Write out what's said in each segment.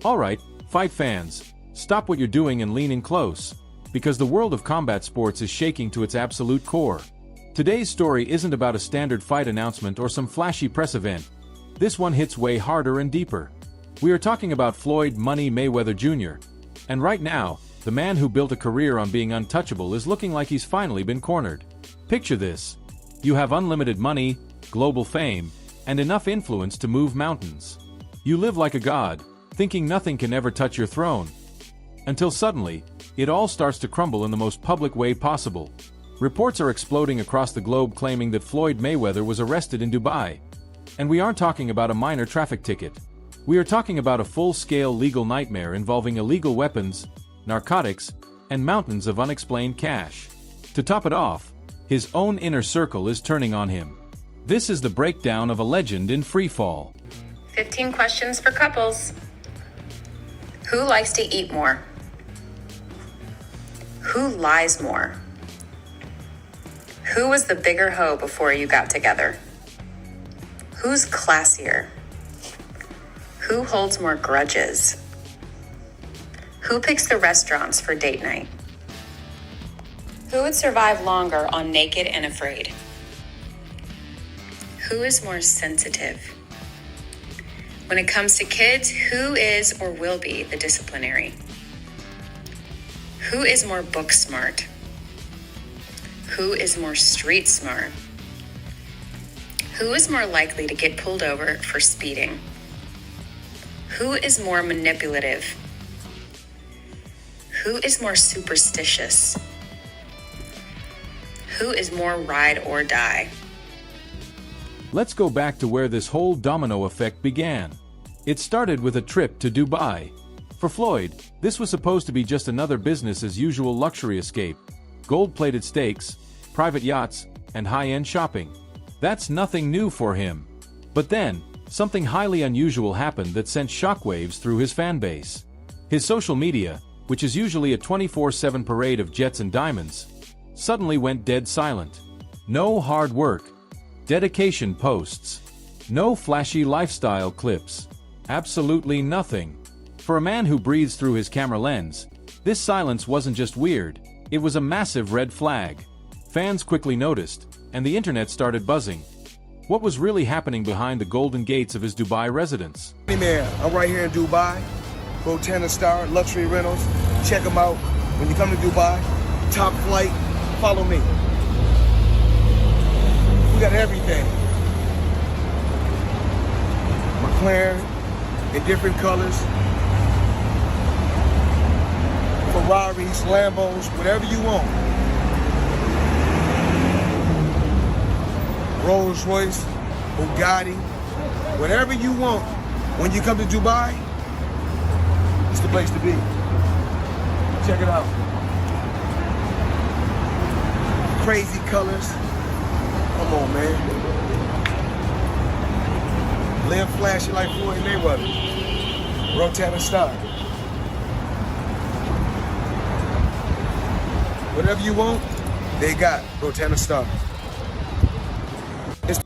Alright, fight fans, stop what you're doing and lean in close, because the world of combat sports is shaking to its absolute core. Today's story isn't about a standard fight announcement or some flashy press event. This one hits way harder and deeper. We are talking about Floyd "Money" Mayweather Jr. And right now, the man who built a career on being untouchable is looking like he's finally been cornered. Picture this. You have unlimited money, global fame, and enough influence to move mountains. You live like a god, thinking nothing can ever touch your throne. Until suddenly, it all starts to crumble in the most public way possible. Reports are exploding across the globe claiming that Floyd Mayweather was arrested in Dubai. And we aren't talking about a minor traffic ticket. We are talking about a full-scale legal nightmare involving illegal weapons, narcotics, and mountains of unexplained cash. To top it off, his own inner circle is turning on him. This is the breakdown of a legend in freefall. 15 questions for couples. Who likes to eat more? Who lies more? Who was the bigger hoe before you got together? Who's classier? Who holds more grudges? Who picks the restaurants for date night? Who would survive longer on Naked and Afraid? Who is more sensitive? When it comes to kids, who is or will be the disciplinary? Who is more book smart? Who is more street smart? Who is more likely to get pulled over for speeding? Who is more manipulative? Who is more superstitious? Who is more ride or die? Let's go back to where this whole domino effect began. It started with a trip to Dubai. For Floyd, this was supposed to be just another business-as-usual luxury escape. Gold-plated steaks, private yachts, and high-end shopping. That's nothing new for him. But then, something highly unusual happened that sent shockwaves through his fanbase. His social media, which is usually a 24/7 parade of jets and diamonds, suddenly went dead silent. No hard work. Dedication posts. No flashy lifestyle clips. Absolutely nothing. For a man who breathes through his camera lens, this silence wasn't just weird, it was a massive red flag. Fans quickly noticed, and the internet started buzzing. What was really happening behind the golden gates of his Dubai residence? Hey man, I'm right here in Dubai. Rotana Star, Luxury Rentals. Check them out. When you come to Dubai, top flight, follow me. We got everything. McLaren in different colors. Ferraris, Lambos, whatever you want. Rolls Royce, Bugatti, whatever you want. When you come to Dubai, it's the place to be. Check it out. Crazy colors. Come on, man. Live flashy like Floyd Mayweather. Rotana Star. Whatever you want, they got Rotana Star.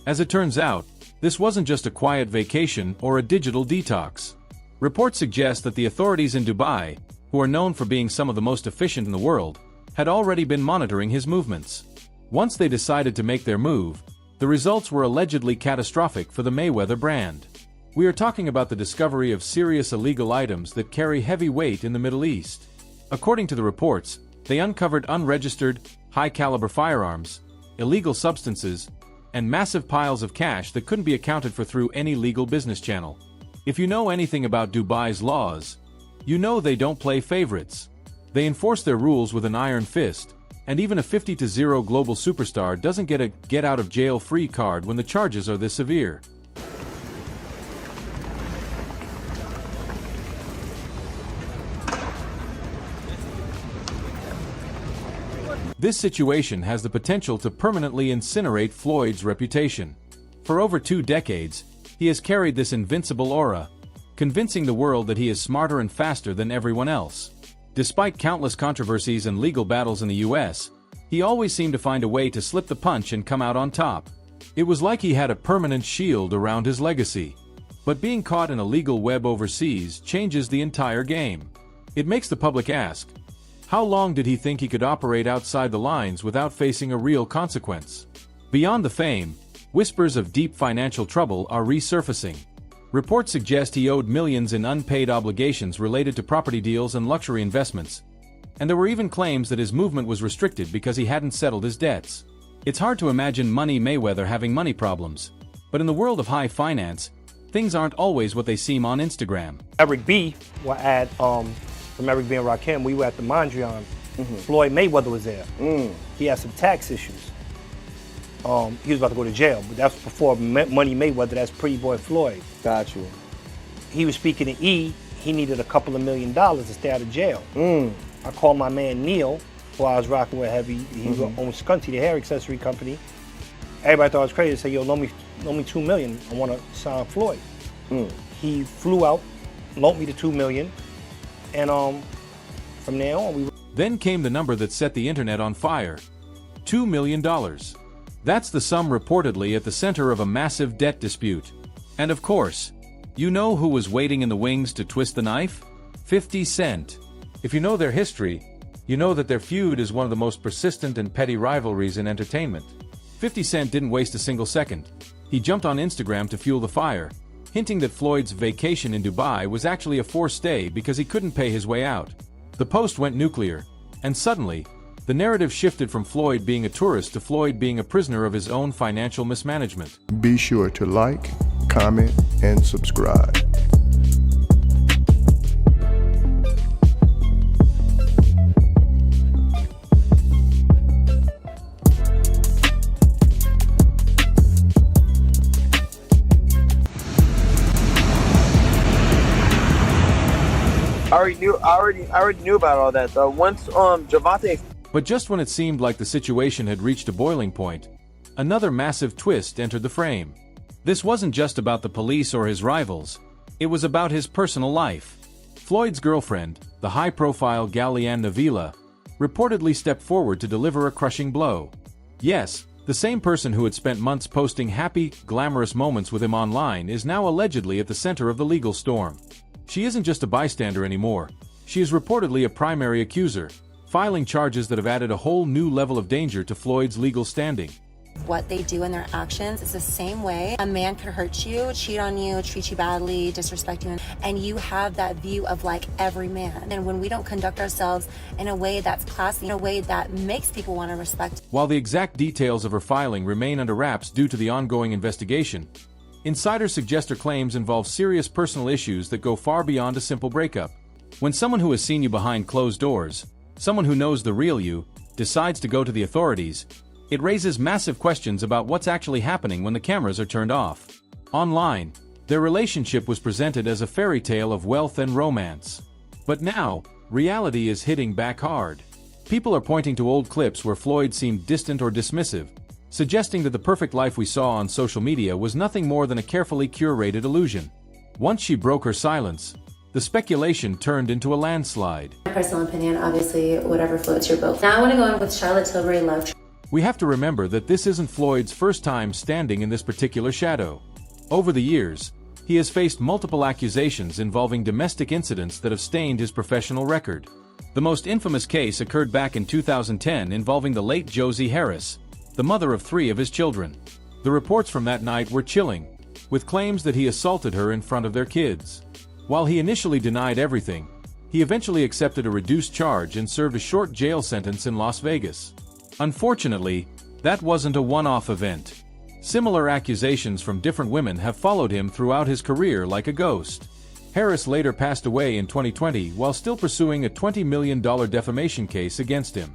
As it turns out, this wasn't just a quiet vacation or a digital detox. Reports suggest that the authorities in Dubai, who are known for being some of the most efficient in the world, had already been monitoring his movements. Once they decided to make their move, the results were allegedly catastrophic for the Mayweather brand. We are talking about the discovery of serious illegal items that carry heavy weight in the Middle East. According to the reports, they uncovered unregistered, high-caliber firearms, illegal substances, and massive piles of cash that couldn't be accounted for through any legal business channel. If you know anything about Dubai's laws, you know they don't play favorites. They enforce their rules with an iron fist, and even a 50-0 global superstar doesn't get a get-out-of-jail-free card when the charges are this severe. This situation has the potential to permanently incinerate Floyd's reputation. For over 2 decades, he has carried this invincible aura, convincing the world that he is smarter and faster than everyone else. Despite countless controversies and legal battles in the US, he always seemed to find a way to slip the punch and come out on top. It was like he had a permanent shield around his legacy. But being caught in a legal web overseas changes the entire game. It makes the public ask, how long did he think he could operate outside the lines without facing a real consequence? Beyond the fame, whispers of deep financial trouble are resurfacing. Reports suggest he owed millions in unpaid obligations related to property deals and luxury investments. And there were even claims that his movement was restricted because he hadn't settled his debts. It's hard to imagine Money Mayweather having money problems. But in the world of high finance, things aren't always what they seem on Instagram. Eric B. was at, from Eric B. and Rakim, we were at the Mondrian. Floyd Mayweather was there. He had some tax issues. He was about to go to jail, but that's before Money Mayweather, that's Pretty Boy Floyd. Got you. He was speaking to E. He needed a couple of $1 million to stay out of jail. I called my man Neil, who I was rocking with heavy. He owns Scunty, the hair accessory company. Everybody thought it was crazy. They said, yo, loan me $2 million. I want to sign Floyd. He flew out, loaned me the $2 million, and from there on, Then came the number that set the internet on fire: $2 million. That's the sum reportedly at the center of a massive debt dispute. And of course, you know who was waiting in the wings to twist the knife? 50 Cent. If you know their history, you know that their feud is one of the most persistent and petty rivalries in entertainment. 50 Cent didn't waste a single second. He jumped on Instagram to fuel the fire, hinting that Floyd's vacation in Dubai was actually a forced stay because he couldn't pay his way out. The post went nuclear, and suddenly, the narrative shifted from Floyd being a tourist to Floyd being a prisoner of his own financial mismanagement. Be sure to like, comment, and subscribe. I already knew about all that though. Once Javante. But just when it seemed like the situation had reached a boiling point, another massive twist entered the frame. This wasn't just about the police or his rivals, it was about his personal life. Floyd's girlfriend, the high-profile Gallianne Navila, reportedly stepped forward to deliver a crushing blow. Yes, the same person who had spent months posting happy, glamorous moments with him online is now allegedly at the center of the legal storm. She isn't just a bystander anymore. She is reportedly a primary accuser, filing charges that have added a whole new level of danger to Floyd's legal standing. What they do in their actions is the same way a man could hurt you, cheat on you, treat you badly, disrespect you, and you have that view of like every man. And when we don't conduct ourselves in a way that's classy, in a way that makes people want to respect. While the exact details of her filing remain under wraps due to the ongoing investigation, insiders suggest her claims involve serious personal issues that go far beyond a simple breakup. When someone who has seen you behind closed doors, someone who knows the real you, decides to go to the authorities, it raises massive questions about what's actually happening when the cameras are turned off. Online, their relationship was presented as a fairy tale of wealth and romance. But now, reality is hitting back hard. People are pointing to old clips where Floyd seemed distant or dismissive, suggesting that the perfect life we saw on social media was nothing more than a carefully curated illusion. Once she broke her silence, the speculation turned into a landslide. My personal opinion, obviously, whatever floats your boat. Now I want to go in with Charlotte Tilbury Love. We have to remember that this isn't Floyd's first time standing in this particular shadow. Over the years, he has faced multiple accusations involving domestic incidents that have stained his professional record. The most infamous case occurred back in 2010 involving the late Josie Harris, the mother of 3 of his children. The reports from that night were chilling, with claims that he assaulted her in front of their kids. While he initially denied everything, he eventually accepted a reduced charge and served a short jail sentence in Las Vegas. Unfortunately, that wasn't a one-off event. Similar accusations from different women have followed him throughout his career like a ghost. Harris later passed away in 2020 while still pursuing a $20 million defamation case against him.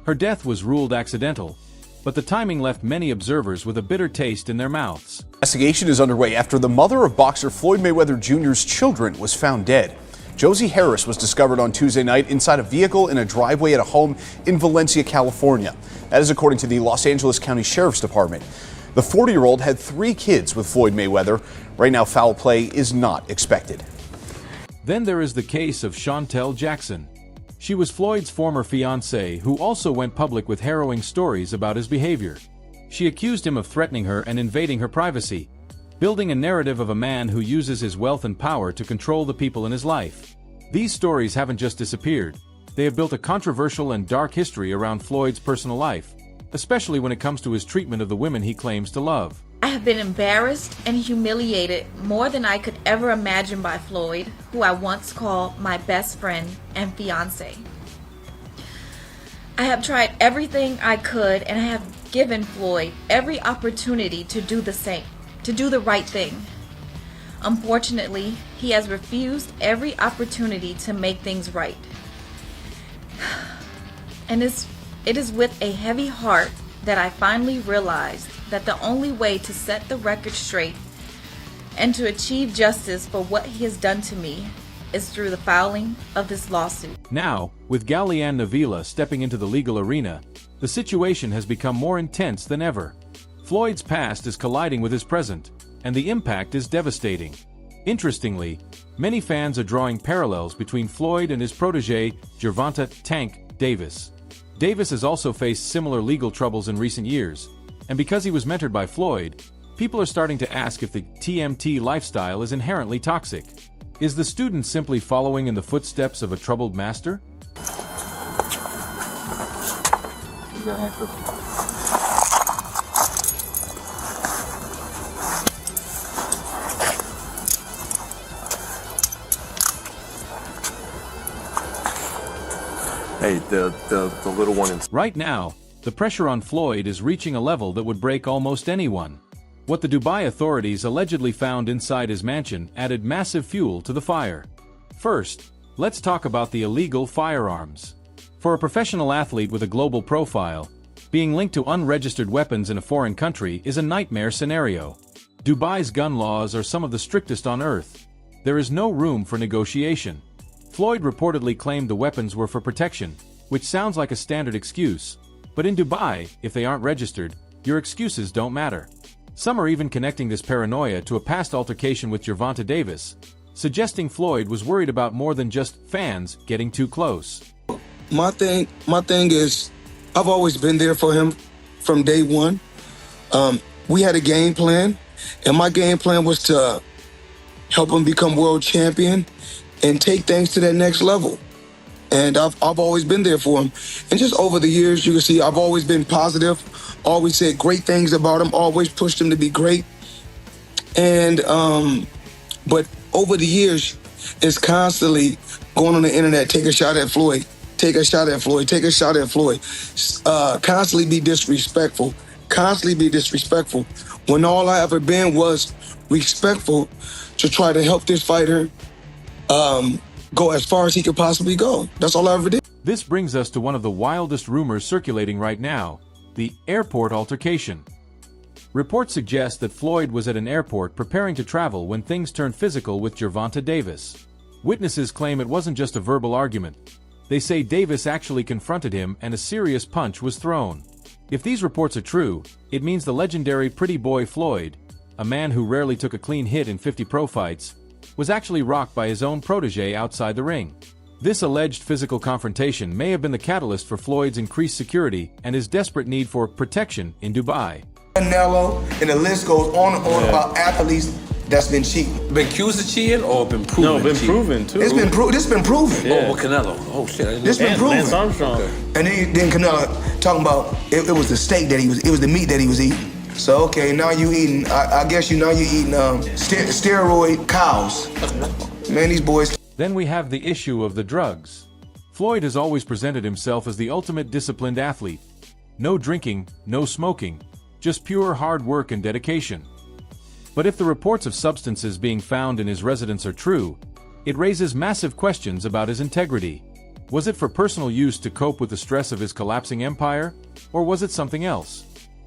Her death was ruled accidental, but the timing left many observers with a bitter taste in their mouths. Investigation is underway after the mother of boxer Floyd Mayweather Jr.'s children was found dead. Josie Harris was discovered on Tuesday night inside a vehicle in a driveway at a home in Valencia, California. That is according to the Los Angeles County Sheriff's Department. The 40-year-old had 3 kids with Floyd Mayweather. Right now, foul play is not expected. Then there is the case of Chantel Jackson. She was Floyd's former fiancée who also went public with harrowing stories about his behavior. She accused him of threatening her and invading her privacy, building a narrative of a man who uses his wealth and power to control the people in his life. These stories haven't just disappeared. They have built a controversial and dark history around Floyd's personal life, especially when it comes to his treatment of the women he claims to love. I have been embarrassed and humiliated more than I could ever imagine by Floyd, who I once called my best friend and fiance. I have tried everything I could, and I have given Floyd every opportunity to do the same, to do the right thing. Unfortunately, he has refused every opportunity to make things right. And it is with a heavy heart that I finally realized that the only way to set the record straight and to achieve justice for what he has done to me is through the filing of this lawsuit. Now, with Gallianne Navila stepping into the legal arena, the situation has become more intense than ever. Floyd's past is colliding with his present, and the impact is devastating. Interestingly, many fans are drawing parallels between Floyd and his protege, Gervonta "Tank" Davis. Davis has also faced similar legal troubles in recent years, and because he was mentored by Floyd, people are starting to ask if the TMT lifestyle is inherently toxic. Is the student simply following in the footsteps of a troubled master? Hey, the little one. Right now, the pressure on Floyd is reaching a level that would break almost anyone. What the Dubai authorities allegedly found inside his mansion added massive fuel to the fire. First, let's talk about the illegal firearms. For a professional athlete with a global profile, being linked to unregistered weapons in a foreign country is a nightmare scenario. Dubai's gun laws are some of the strictest on earth. There is no room for negotiation. Floyd reportedly claimed the weapons were for protection, which sounds like a standard excuse. But in Dubai, if they aren't registered, your excuses don't matter. Some are even connecting this paranoia to a past altercation with Gervonta Davis, suggesting Floyd was worried about more than just fans getting too close. My thing is, I've always been there for him from day one. We had a game plan, and my game plan was to help him become world champion and take things to that next level. And I've always been there for him. And just over the years, you can see I've always been positive, always said great things about him, always pushed him to be great. And, but over the years, it's constantly going on the internet, take a shot at Floyd, take a shot at Floyd, take a shot at Floyd. Constantly be disrespectful, when all I ever been was respectful to try to help this fighter go as far as he could possibly go. That's all I ever did. This brings us to one of the wildest rumors circulating right now, the airport altercation. Reports suggest that Floyd was at an airport preparing to travel when things turned physical with Gervonta Davis. Witnesses claim it wasn't just a verbal argument. They say Davis actually confronted him and a serious punch was thrown. If these reports are true, it means the legendary pretty boy Floyd, a man who rarely took a clean hit in 50 pro fights, was actually rocked by his own protege outside the ring. This alleged physical confrontation may have been the catalyst for Floyd's increased security and his desperate need for protection in Dubai. Canelo, and the list goes on and on about athletes that's been cheating. Been accused of cheating or been proven? No, been cheating? proven too. This been proven. Yeah. Oh, with Canelo. Oh shit. This been proven. Lance Armstrong. And then Canelo talking about it was the steak that it was the meat that he was eating. So okay, now you eating, I guess you're eating steroid cows. Man, these boys. Then we have the issue of the drugs. Floyd has always presented himself as the ultimate disciplined athlete. No drinking, no smoking, just pure hard work and dedication. But if the reports of substances being found in his residence are true, it raises massive questions about his integrity. Was it for personal use to cope with the stress of his collapsing empire, or was it something else?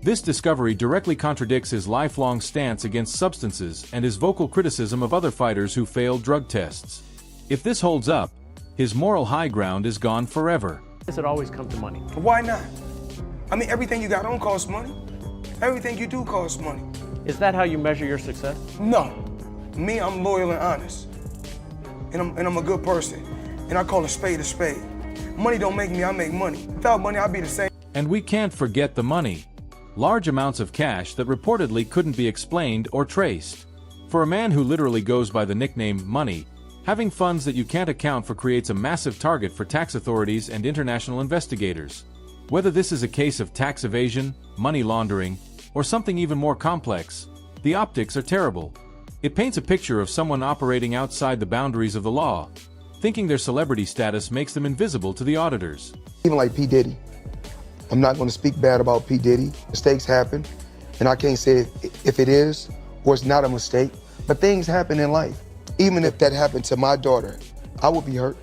This discovery directly contradicts his lifelong stance against substances and his vocal criticism of other fighters who failed drug tests. If this holds up, his moral high ground is gone forever. Does it always come to money? Why not? I mean, everything you got don't cost money. Everything you do costs money. Is that how you measure your success? No. Me, I'm loyal and honest. And I'm a good person. And I call a spade a spade. Money don't make me, I make money. Without money, I'd be the same. And we can't forget the money. large amounts of cash that reportedly couldn't be explained or traced. For a man who literally goes by the nickname Money, having funds that you can't account for creates a massive target for tax authorities and international investigators. Whether this is a case of tax evasion, money laundering, or something even more complex, the optics are terrible. It paints a picture of someone operating outside the boundaries of the law, thinking their celebrity status makes them invisible to the auditors. Even like P. Diddy. I'm not going to speak bad about P. Diddy. Mistakes happen, and I can't say if it is or it's not a mistake, but things happen in life. Even if that happened to my daughter, I would be hurt,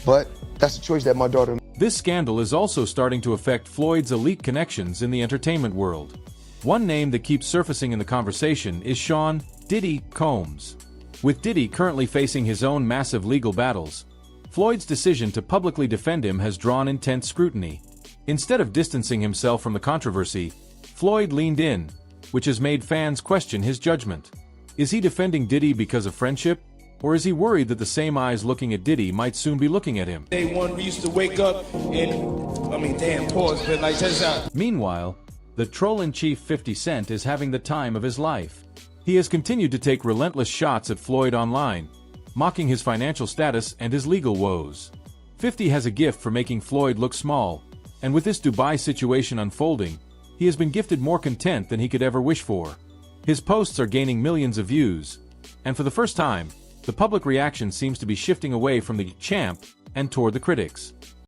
but that's a choice that my daughter made. This scandal is also starting to affect Floyd's elite connections in the entertainment world. One name that keeps surfacing in the conversation is Sean "Diddy" Combs. With Diddy currently facing his own massive legal battles, Floyd's decision to publicly defend him has drawn intense scrutiny. Instead of distancing himself from the controversy, Floyd leaned in, which has made fans question his judgment. Is he defending Diddy because of friendship? Or is he worried that the same eyes looking at Diddy might soon be looking at him? Day one, we used to wake up and, pause, but like, check this out. Meanwhile, the troll-in-chief 50 Cent is having the time of his life. He has continued to take relentless shots at Floyd online, mocking his financial status and his legal woes. 50 has a gift for making Floyd look small, and with this Dubai situation unfolding, he has been gifted more content than he could ever wish for. His posts are gaining millions of views, and for the first time, the public reaction seems to be shifting away from the champ and toward the critics.